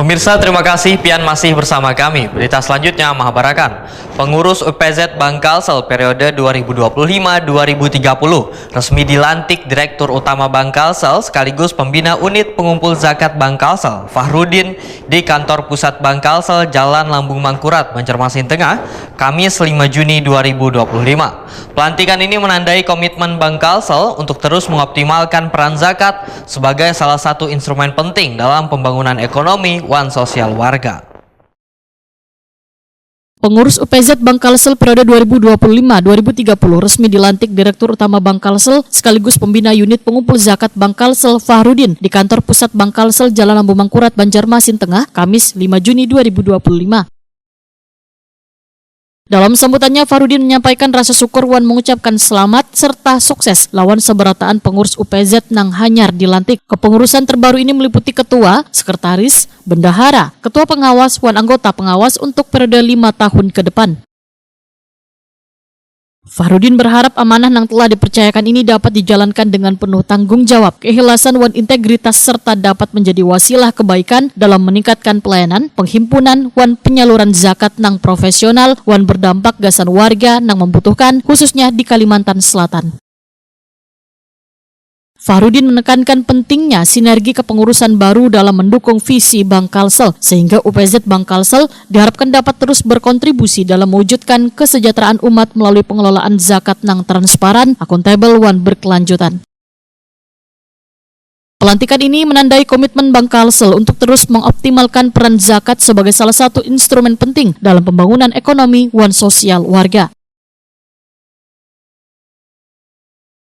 Pemirsa, terima kasih Pian masih bersama kami. Berita selanjutnya Mahabarakan. Pengurus UPZ Bangkalsel periode 2025-2030 resmi dilantik Direktur Utama Bangkalsel sekaligus pembina unit pengumpul zakat Bangkalsel, Fahrudin, di kantor pusat Bangkalsel, Jalan Lambung Mangkurat, Banjarmasin Tengah, Kamis 5 Juni 2025. Pelantikan ini menandai komitmen Bangkalsel untuk terus mengoptimalkan peran zakat sebagai salah satu instrumen penting dalam pembangunan ekonomi wan sosial warga. Pengurus UPZ Bangkalsel periode 2025-2030 resmi dilantik Direktur Utama Bangkalsel sekaligus pembina unit pengumpul zakat Bangkalsel, Fahrudin, di kantor pusat Bangkalsel, Jalan Lambung Mangkurat, Banjarmasin Tengah, Kamis 5 Juni 2025. Dalam sambutannya, Fahrudin menyampaikan rasa syukur wan mengucapkan selamat serta sukses lawan seberataan pengurus UPZ nang hanyar dilantik. Kepengurusan terbaru ini meliputi ketua, sekretaris, bendahara, ketua pengawas, wan anggota pengawas untuk periode 5 tahun ke depan. Fahrudin berharap amanah yang telah dipercayakan ini dapat dijalankan dengan penuh tanggung jawab, keikhlasan wan integritas serta dapat menjadi wasilah kebaikan dalam meningkatkan pelayanan, penghimpunan, wan penyaluran zakat nang profesional, wan berdampak gasan warga nang membutuhkan khususnya di Kalimantan Selatan. Fahrudin menekankan pentingnya sinergi kepengurusan baru dalam mendukung visi Bangkalsel, sehingga UPZ Bangkalsel diharapkan dapat terus berkontribusi dalam mewujudkan kesejahteraan umat melalui pengelolaan zakat nang transparan, akuntabel, wan berkelanjutan. Pelantikan ini menandai komitmen Bangkalsel untuk terus mengoptimalkan peran zakat sebagai salah satu instrumen penting dalam pembangunan ekonomi wan sosial warga.